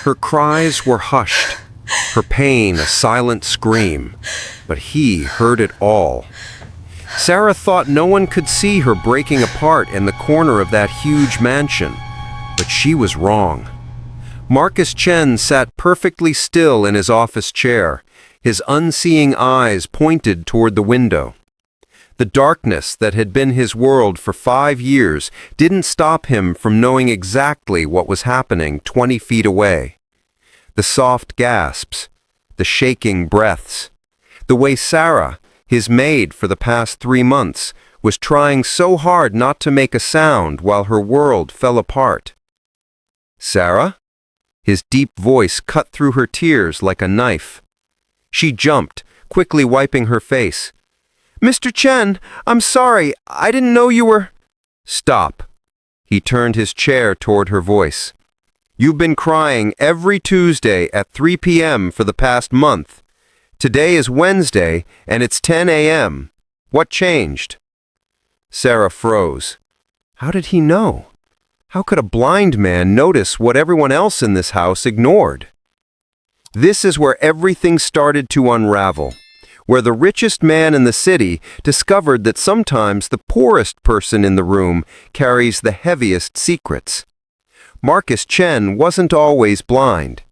Her cries were hushed, her pain a silent scream, but he heard it all. Sarah thought no one could see her breaking apart in the corner of that huge mansion, but she was wrong. Marcus Chen sat perfectly still in his office chair, his unseeing eyes pointed toward the window. The darkness that had been his world for 5 years didn't stop him from knowing exactly what was happening 20 feet away. The soft gasps, the shaking breaths, the way Sarah, his maid for the past 3 months, was trying so hard not to make a sound while her world fell apart. "Sarah?" His deep voice cut through her tears like a knife. She jumped, quickly wiping her face. "Mr. Chen, I'm sorry, I didn't know you were—" "Stop." He turned his chair toward her voice. "You've been crying every Tuesday at 3 p.m. for the past month. Today is Wednesday, and it's 10 a.m. What changed?" Sarah froze. How did he know? How could a blind man notice what everyone else in this house ignored? This is where everything started to unravel, where the richest man in the city discovered that sometimes the poorest person in the room carries the heaviest secrets. Marcus Chen wasn't always blind.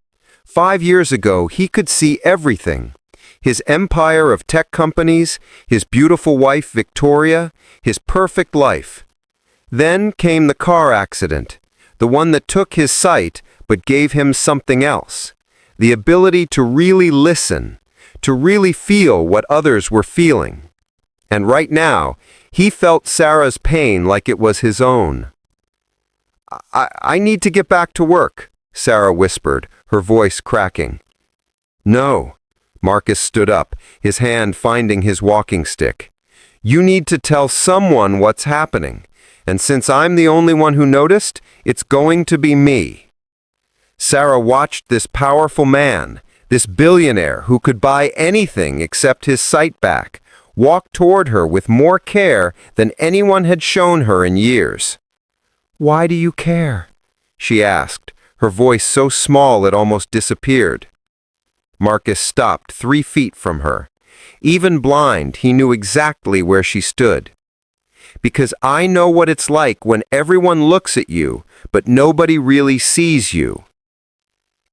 5 years ago, he could see everything. His empire of tech companies, his beautiful wife Victoria, his perfect life. Then came the car accident, the one that took his sight but gave him something else, the ability to really listen, to really feel what others were feeling. And right now, he felt Sarah's pain like it was his own. I need to get back to work," Sarah whispered, her voice cracking. "No." Marcus stood up, his hand finding his walking stick. "You need to tell someone what's happening, and since I'm the only one who noticed, it's going to be me." Sarah watched this powerful man, this billionaire who could buy anything except his sight back, walk toward her with more care than anyone had shown her in years. "Why do you care?" she asked, her voice so small it almost disappeared. Marcus stopped 3 feet from her. Even blind, he knew exactly where she stood. "Because I know what it's like when everyone looks at you, but nobody really sees you."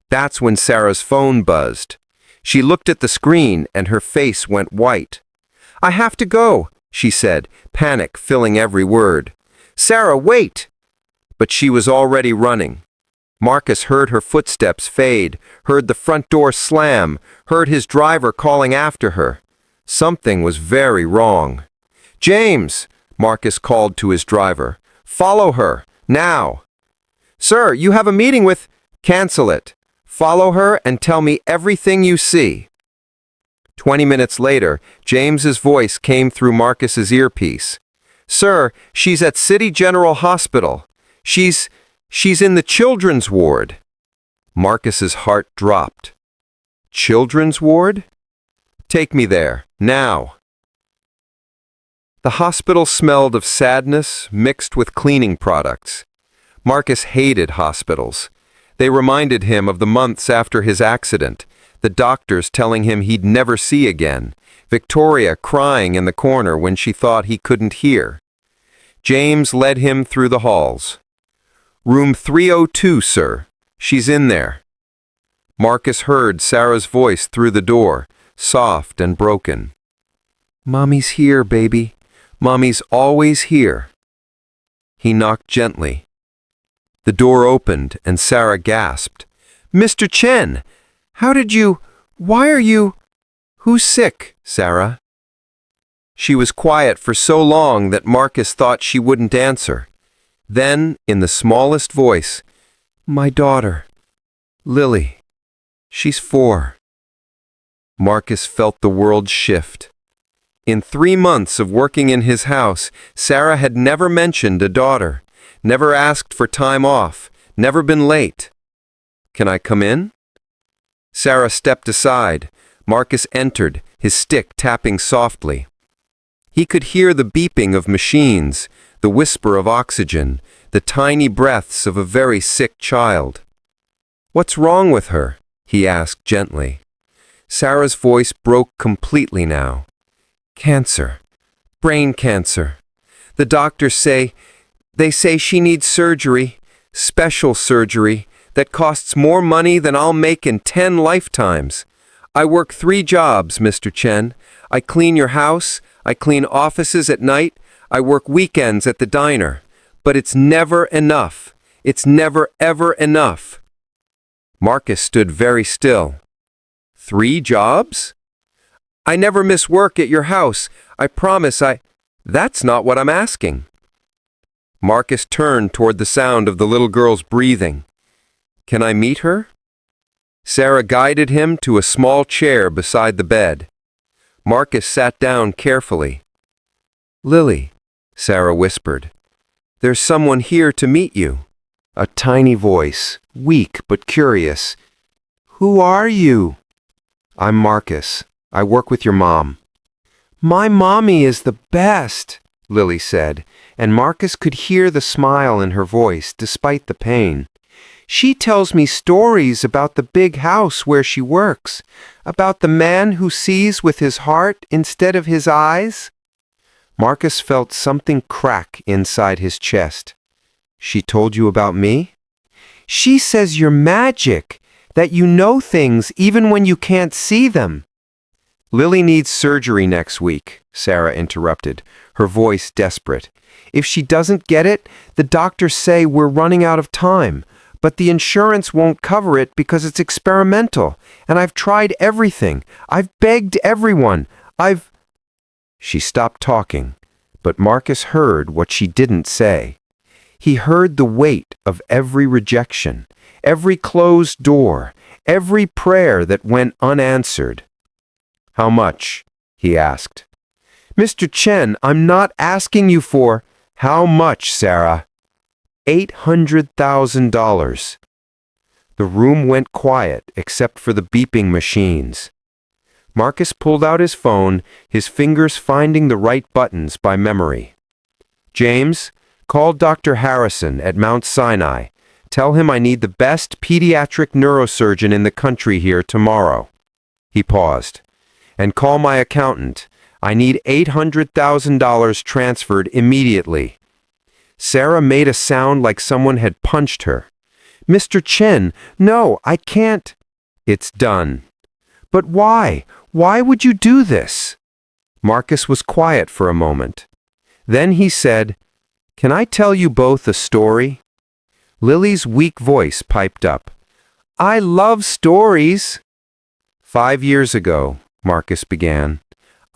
That's when Sarah's phone buzzed. She looked at the screen and her face went white. "I have to go," she said, panic filling every word. "Sarah, wait!" But she was already running. Marcus heard her footsteps fade, heard the front door slam, heard his driver calling after her. Something was very wrong. "James!" Marcus called to his driver. "Follow her, now!" "Sir, you have a meeting with—" "Cancel it. Follow her and tell me everything you see." 20 minutes later, James's voice came through Marcus's earpiece. "Sir, she's at City General Hospital. She's in the children's ward." Marcus's heart dropped. "Children's ward? Take me there, now." The hospital smelled of sadness mixed with cleaning products. Marcus hated hospitals. They reminded him of the months after his accident, the doctors telling him he'd never see again, Victoria crying in the corner when she thought he couldn't hear. James led him through the halls. "Room 302, sir. She's in there." Marcus heard Sarah's voice through the door, soft and broken. "Mommy's here, baby. Mommy's always here." He knocked gently. The door opened and Sarah gasped. "Mr. Chen, why are you— Who's sick, Sarah?" She was quiet for so long that Marcus thought she wouldn't answer. Then, in the smallest voice, "My daughter, Lily. She's 4. Marcus felt the world shift. In 3 months of working in his house, Sarah had never mentioned a daughter, never asked for time off, never been late. "Can I come in?" Sarah stepped aside. Marcus entered, his stick tapping softly. He could hear the beeping of machines, the whisper of oxygen, the tiny breaths of a very sick child. "What's wrong with her?" he asked gently. Sarah's voice broke completely now. "Cancer. Brain cancer. The doctors say, they say she needs surgery, special surgery, that costs more money than I'll make in 10 lifetimes. I work 3 jobs, Mr. Chen. I clean your house, I clean offices at night, I work weekends at the diner. But it's never enough. It's never ever enough." Marcus stood very still. 3 jobs? "I never miss work at your house. I promise I—" "That's not what I'm asking." Marcus turned toward the sound of the little girl's breathing. "Can I meet her?" Sarah guided him to a small chair beside the bed. Marcus sat down carefully. "Lily," Sarah whispered, "there's someone here to meet you." A tiny voice, weak but curious. "Who are you?" "I'm Marcus. I work with your mom." "My mommy is the best," Lily said, and Marcus could hear the smile in her voice despite the pain. "She tells me stories about the big house where she works, about the man who sees with his heart instead of his eyes." Marcus felt something crack inside his chest. "She told you about me?" "She says you're magic, that you know things even when you can't see them." "Lily needs surgery next week," Sarah interrupted, her voice desperate. "If she doesn't get it, the doctors say we're running out of time. But the insurance won't cover it because it's experimental, and I've tried everything. I've begged everyone. She stopped talking, but Marcus heard what she didn't say. He heard the weight of every rejection, every closed door, every prayer that went unanswered. "How much?" he asked. "Mr. Chen, I'm not asking you for—" "How much, Sarah?" $800,000. The room went quiet except for the beeping machines. Marcus pulled out his phone, his fingers finding the right buttons by memory. "James, call Dr. Harrison at Mount Sinai. Tell him I need the best pediatric neurosurgeon in the country here tomorrow." He paused. "And call my accountant. I need $800,000 transferred immediately." Sarah made a sound like someone had punched her. "Mr. Chen, no, I can't." "It's done." "But why? Why would you do this?" Marcus was quiet for a moment. Then he said, "Can I tell you both a story?" Lily's weak voice piped up. "I love stories." 5 years ago, Marcus began,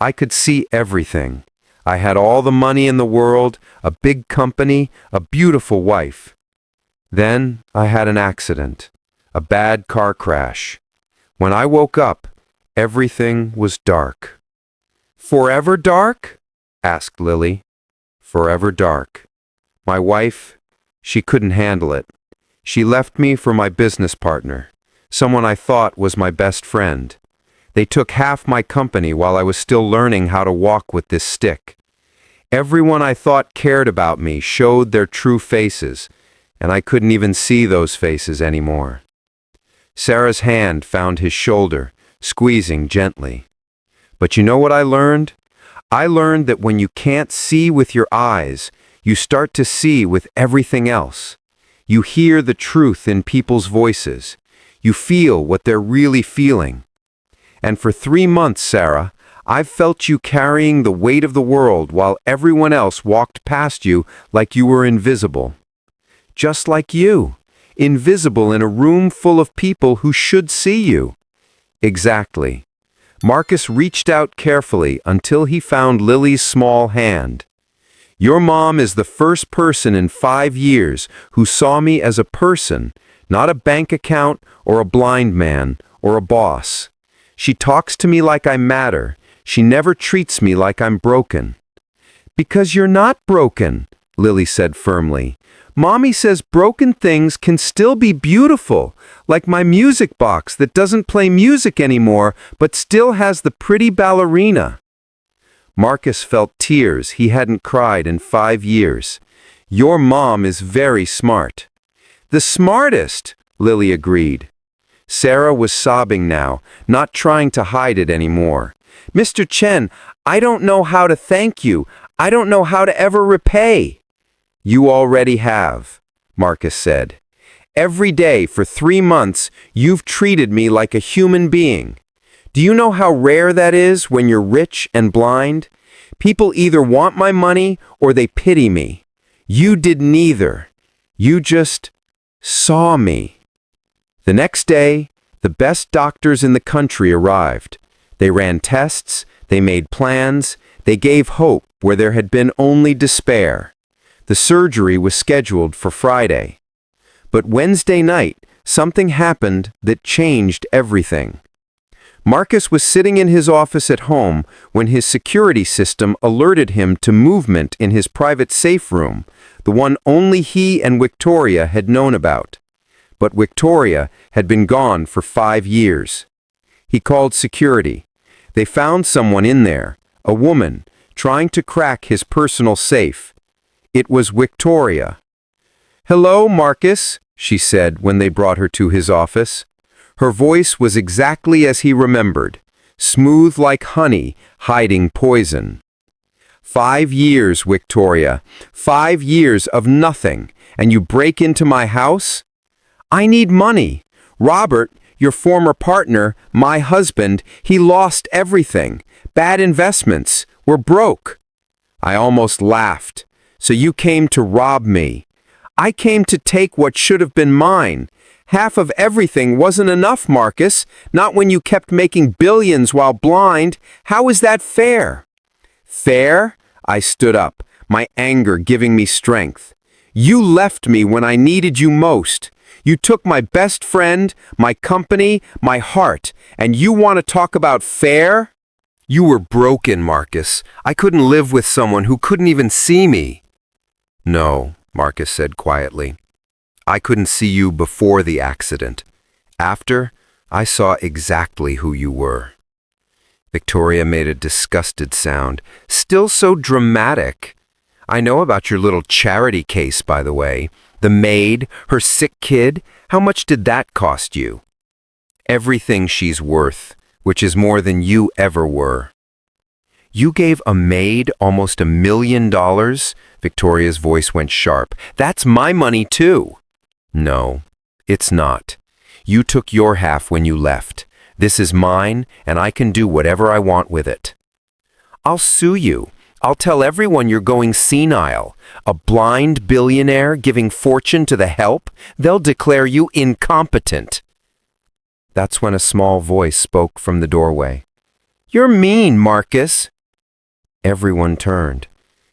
I could see everything. I had all the money in the world, a big company, a beautiful wife. Then I had an accident, a bad car crash. When I woke up, everything was dark. "Forever dark?" asked Lily. "Forever dark. My wife, she couldn't handle it. She left me for my business partner, someone I thought was my best friend. They took half my company while I was still learning how to walk with this stick. Everyone I thought cared about me showed their true faces, and I couldn't even see those faces anymore." Sarah's hand found his shoulder, squeezing gently. "But you know what I learned? I learned that when you can't see with your eyes, you start to see with everything else. You hear the truth in people's voices. You feel what they're really feeling. And for 3 months, Sarah, I've felt you carrying the weight of the world while everyone else walked past you like you were invisible. Just like you, invisible in a room full of people who should see you." "Exactly." Marcus reached out carefully until he found Lily's small hand. "Your mom is the first person in 5 years who saw me as a person, not a bank account or a blind man or a boss. She talks to me like I matter. She never treats me like I'm broken." "Because you're not broken," Lily said firmly. "Mommy says broken things can still be beautiful, like my music box that doesn't play music anymore but still has the pretty ballerina." Marcus felt tears he hadn't cried in 5 years. "Your mom is very smart." "The smartest," Lily agreed. Sarah was sobbing now, not trying to hide it anymore. Mr. Chen, I don't know how to thank you. I don't know how to ever repay. You already have, Marcus said. Every day for 3 months, you've treated me like a human being. Do you know how rare that is when you're rich and blind? People either want my money or they pity me. You did neither. You just saw me. The next day, the best doctors in the country arrived. They ran tests, they made plans, they gave hope where there had been only despair. The surgery was scheduled for Friday. But Wednesday night, something happened that changed everything. Marcus was sitting in his office at home when his security system alerted him to movement in his private safe room, the one only he and Victoria had known about. But Victoria had been gone for 5 years. He called security. They found someone in there, a woman, trying to crack his personal safe. It was Victoria. "Hello, Marcus," she said when they brought her to his office. Her voice was exactly as he remembered, smooth like honey, hiding poison. 5 years, Victoria. 5 years of nothing, and you break into my house? I need money. Robert, your former partner, my husband, he lost everything. Bad investments. We're broke. I almost laughed. So you came to rob me. I came to take what should have been mine. Half of everything wasn't enough, Marcus. Not when you kept making billions while blind. How is that fair? Fair? I stood up, my anger giving me strength. You left me when I needed you most. You took my best friend, my company, my heart, and you want to talk about fair? You were broken, Marcus. I couldn't live with someone who couldn't even see me. No, Marcus said quietly. I couldn't see you before the accident. After, I saw exactly who you were. Victoria made a disgusted sound, still so dramatic. I know about your little charity case, by the way. The maid, her sick kid, how much did that cost you? Everything she's worth, which is more than you ever were. You gave a maid almost $1 million? Victoria's voice went sharp. That's my money too. No, it's not. You took your half when you left. This is mine, and I can do whatever I want with it. I'll sue you. I'll tell everyone you're going senile. A blind billionaire giving fortune to the help? They'll declare you incompetent. That's when a small voice spoke from the doorway. You're mean, Marcus. Everyone turned.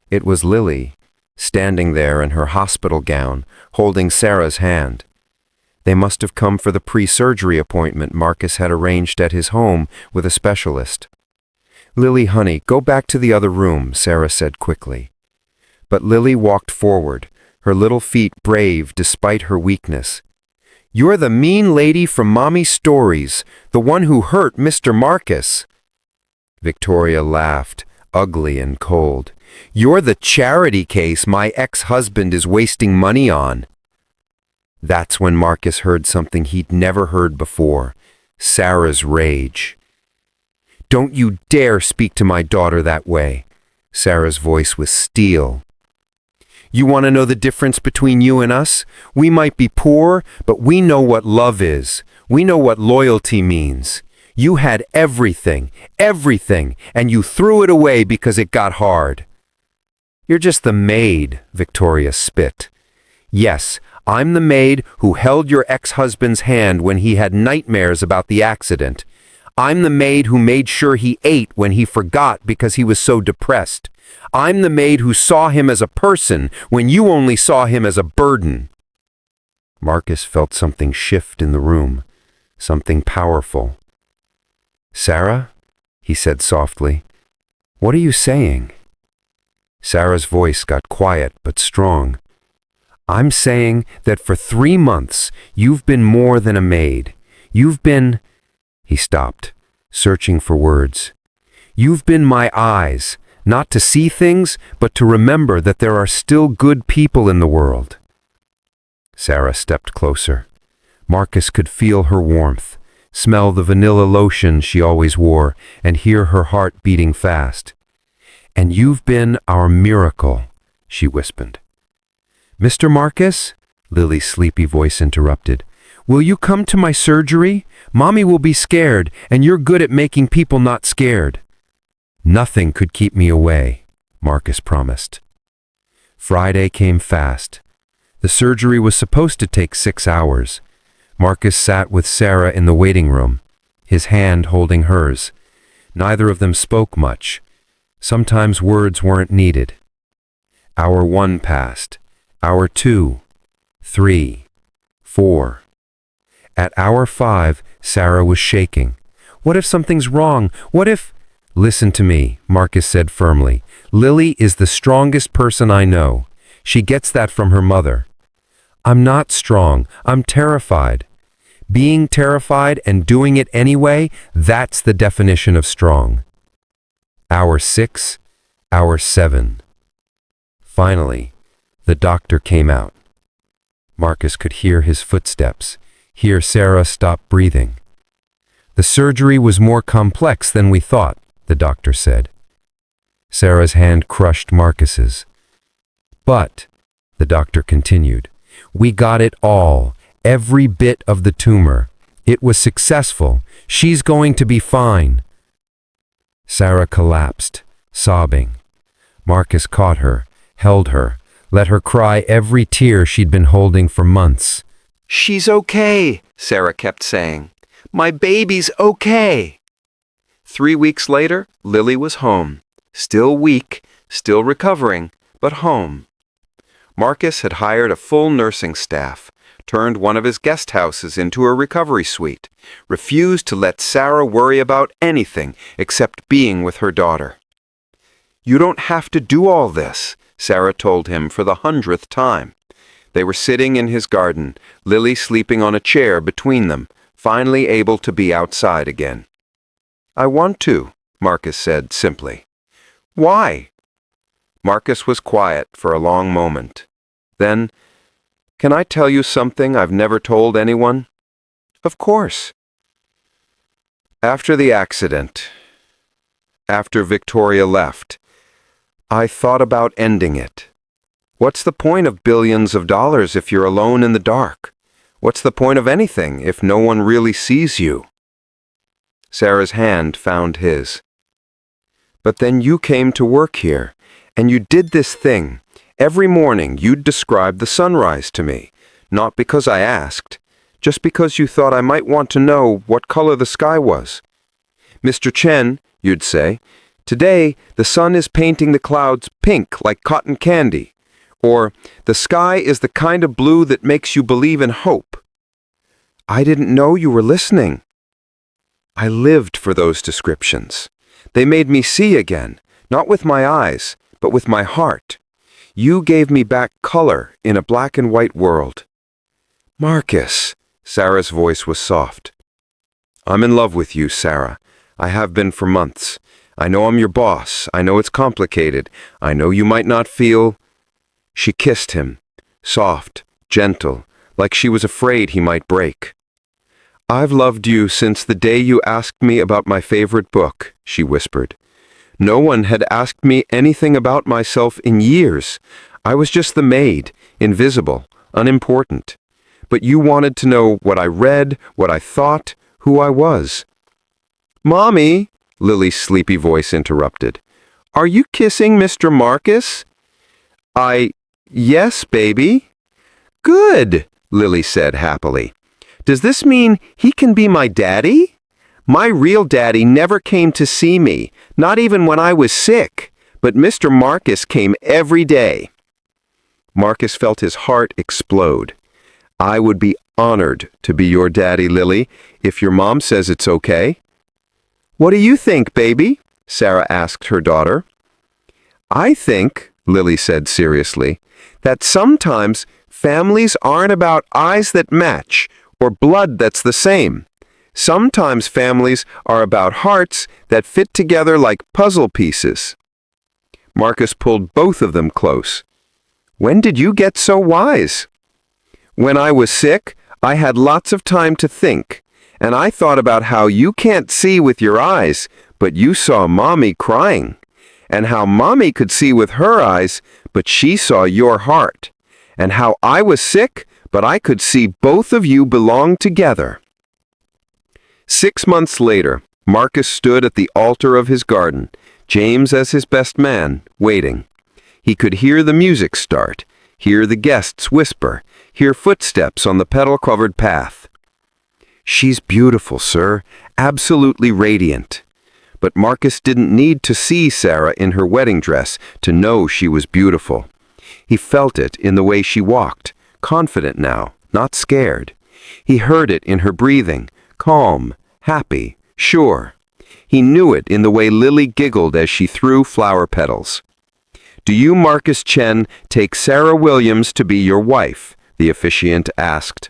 It was Lily, standing there in her hospital gown, holding Sarah's hand. They must have come for the pre-surgery appointment Marcus had arranged at his home with a specialist. Lily, honey, go back to the other room, Sarah said quickly. But Lily walked forward, her little feet brave despite her weakness. You're the mean lady from Mommy's stories, the one who hurt Mr. Marcus. Victoria laughed, ugly and cold. You're the charity case my ex-husband is wasting money on. That's when Marcus heard something he'd never heard before, Sarah's rage. Don't you dare speak to my daughter that way. Sarah's voice was steel. You want to know the difference between you and us? We might be poor, but we know what love is. We know what loyalty means. You had everything, and you threw it away because it got hard. You're just the maid, Victoria spit. Yes, I'm the maid who held your ex-husband's hand when he had nightmares about the accident. I'm the maid who made sure he ate when he forgot because he was so depressed. I'm the maid who saw him as a person when you only saw him as a burden. Marcus felt something shift in the room, something powerful. Sarah, he said softly, what are you saying? Sarah's voice got quiet but strong. I'm saying that for 3 months you've been more than a maid. You've been... He stopped, searching for words. You've been my eyes, not to see things, but to remember that there are still good people in the world. Sarah stepped closer. Marcus could feel her warmth, smell the vanilla lotion she always wore, and hear her heart beating fast. "And you've been our miracle," she whispered. "Mr. Marcus," Lily's sleepy voice interrupted, "will you come to my surgery? Mommy will be scared, and you're good at making people not scared." "Nothing could keep me away," Marcus promised. Friday came fast. The surgery was supposed to take 6 hours. Marcus sat with Sarah in the waiting room, his hand holding hers. Neither of them spoke much. Sometimes words weren't needed. Hour 1 passed. Hour 2, 3, 4. At hour 5, Sarah was shaking. "What if something's wrong? What if—" "Listen to me," Marcus said firmly. "Lily is the strongest person I know. She gets that from her mother." "I'm not strong. I'm terrified." "Being terrified and doing it anyway, that's the definition of strong." Hour 6, hour 7. Finally, the doctor came out. Marcus could hear his footsteps, hear Sarah stop breathing. "The surgery was more complex than we thought," the doctor said. Sarah's hand crushed Marcus's. "But," the doctor continued, "we got it all, every bit of the tumor. It was successful. She's going to be fine." Sarah collapsed, sobbing. Marcus caught her, held her, let her cry every tear she'd been holding for months. "She's okay," Sarah kept saying. "My baby's okay." 3 weeks later, Lily was home. Still weak, still recovering, but home. Marcus had hired a full nursing staff, turned one of his guest houses into a recovery suite, refused to let Sarah worry about anything except being with her daughter. "You don't have to do all this," Sarah told him for the 100th time. They were sitting in his garden, Lily sleeping on a chair between them, finally able to be outside again. "I want to," Marcus said simply. "Why?" Marcus was quiet for a long moment. Then, "Can I tell you something I've never told anyone?" "Of course." After the accident, after Victoria left, I thought about ending it. What's the point of billions of dollars if you're alone in the dark? What's the point of anything if no one really sees you? Sarah's hand found his. "But then you came to work here, and you did this thing. Every morning you'd describe the sunrise to me, not because I asked, just because you thought I might want to know what color the sky was. 'Mr. Chen,' you'd say, 'today the sun is painting the clouds pink like cotton candy,' or 'the sky is the kind of blue that makes you believe in hope.' I didn't know you were listening. I lived for those descriptions. They made me see again, not with my eyes, but with my heart. You gave me back color in a black and white world." "Marcus," Sarah's voice was soft. "I'm in love with you, Sarah. I have been for months. I know I'm your boss. I know it's complicated. I know you might not feel—" She kissed him, soft, gentle, like she was afraid he might break. "I've loved you since the day you asked me about my favorite book," she whispered. "No one had asked me anything about myself in years. I was just the maid, invisible, unimportant. But you wanted to know what I read, what I thought, who I was." "Mommy," Lily's sleepy voice interrupted, "are you kissing Mr. Marcus?" "Yes, baby." "Good," Lily said happily. "Does this mean he can be my daddy? My real daddy never came to see me, not even when I was sick, but Mr. Marcus came every day." Marcus felt his heart explode. "I would be honored to be your daddy, Lily, if your mom says it's okay." "What do you think, baby?" Sarah asked her daughter. "I think," Lily said seriously, "that sometimes families aren't about eyes that match or blood that's the same. Sometimes families are about hearts that fit together like puzzle pieces." Marcus pulled both of them close. "When did you get so wise?" "When I was sick, I had lots of time to think, and I thought about how you can't see with your eyes, but you saw Mommy crying, and how Mommy could see with her eyes, but she saw your heart, and how I was sick, but I could see both of you belong together." 6 months later, Marcus stood at the altar of his garden, James as his best man, waiting. He could hear the music start, hear the guests whisper, hear footsteps on the petal-covered path. "She's beautiful, sir, absolutely radiant." But Marcus didn't need to see Sarah in her wedding dress to know she was beautiful. He felt it in the way she walked, confident now, not scared. He heard it in her breathing, calm, happy, sure. He knew it in the way Lily giggled as she threw flower petals. "Do you, Marcus Chen, take Sarah Williams to be your wife?" the officiant asked.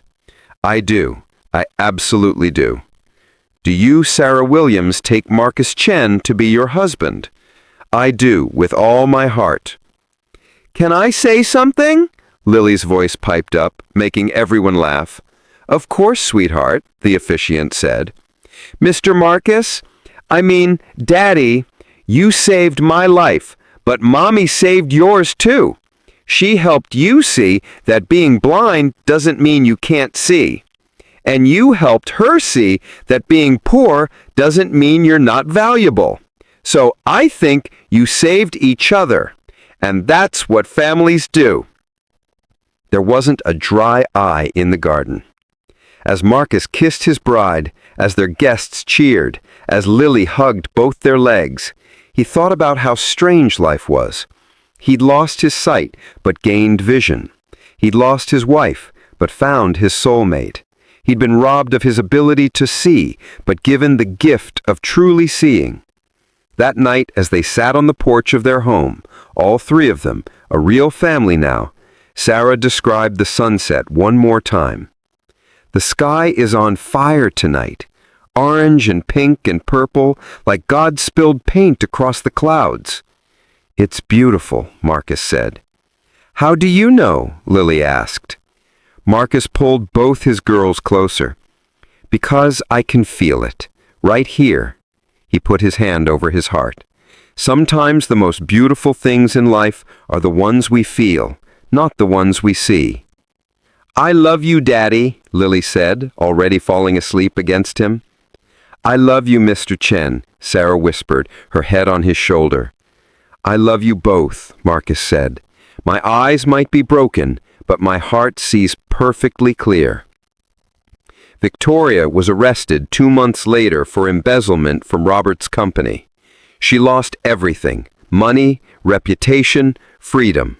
"I do. I absolutely do." "Do you, Sarah Williams, take Marcus Chen to be your husband?" "I do, with all my heart." "Can I say something?" Lily's voice piped up, making everyone laugh. "Of course, sweetheart," the officiant said. "Mr. Marcus, Daddy, you saved my life, but Mommy saved yours too. She helped you see that being blind doesn't mean you can't see. And you helped her see that being poor doesn't mean you're not valuable. So I think you saved each other, and that's what families do." There wasn't a dry eye in the garden. As Marcus kissed his bride, as their guests cheered, as Lily hugged both their legs, he thought about how strange life was. He'd lost his sight, but gained vision. He'd lost his wife, but found his soulmate. He'd been robbed of his ability to see, but given the gift of truly seeing. That night, as they sat on the porch of their home, all three of them, a real family now, Sarah described the sunset one more time. "The sky is on fire tonight, orange and pink and purple, like God spilled paint across the clouds." "It's beautiful," Marcus said. "How do you know?" Lily asked. Marcus pulled both his girls closer. "Because I can feel it, right here." He put his hand over his heart. "Sometimes the most beautiful things in life are the ones we feel, not the ones we see." "I love you, Daddy," Lily said, already falling asleep against him. "I love you, Mr. Chen," Sarah whispered, her head on his shoulder. "I love you both," Marcus said. "My eyes might be broken, but my heart sees perfectly clear." Victoria was arrested 2 months later for embezzlement from Robert's company. She lost everything: money, reputation, freedom.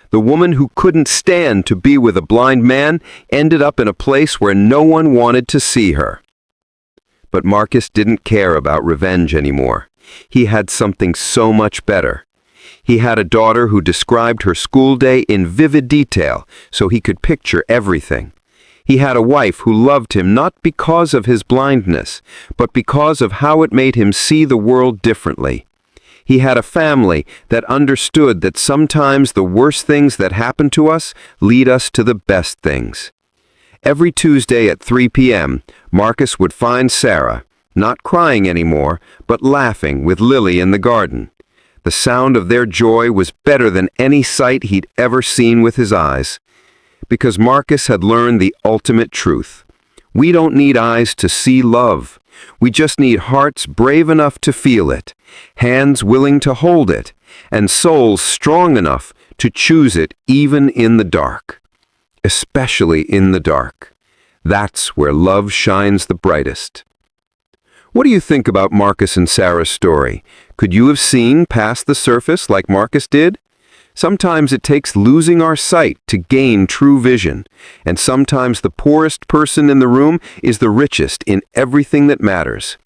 The woman who couldn't stand to be with a blind man ended up in a place where no one wanted to see her. But Marcus didn't care about revenge anymore. He had something so much better. He had a daughter who described her school day in vivid detail so he could picture everything. He had a wife who loved him not because of his blindness, but because of how it made him see the world differently. He had a family that understood that sometimes the worst things that happen to us lead us to the best things. Every Tuesday at 3 p.m., Marcus would find Sarah, not crying anymore, but laughing with Lily in the garden. The sound of their joy was better than any sight he'd ever seen with his eyes. Because Marcus had learned the ultimate truth. We don't need eyes to see love. We just need hearts brave enough to feel it, hands willing to hold it, and souls strong enough to choose it even in the dark. Especially in the dark. That's where love shines the brightest. What do you think about Marcus and Sarah's story? Could you have seen past the surface like Marcus did? Sometimes it takes losing our sight to gain true vision, and sometimes the poorest person in the room is the richest in everything that matters.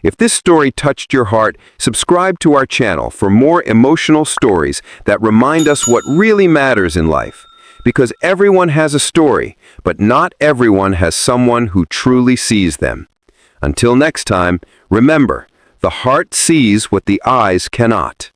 If this story touched your heart, subscribe to our channel for more emotional stories that remind us what really matters in life. Because everyone has a story, but not everyone has someone who truly sees them. Until next time, remember, the heart sees what the eyes cannot.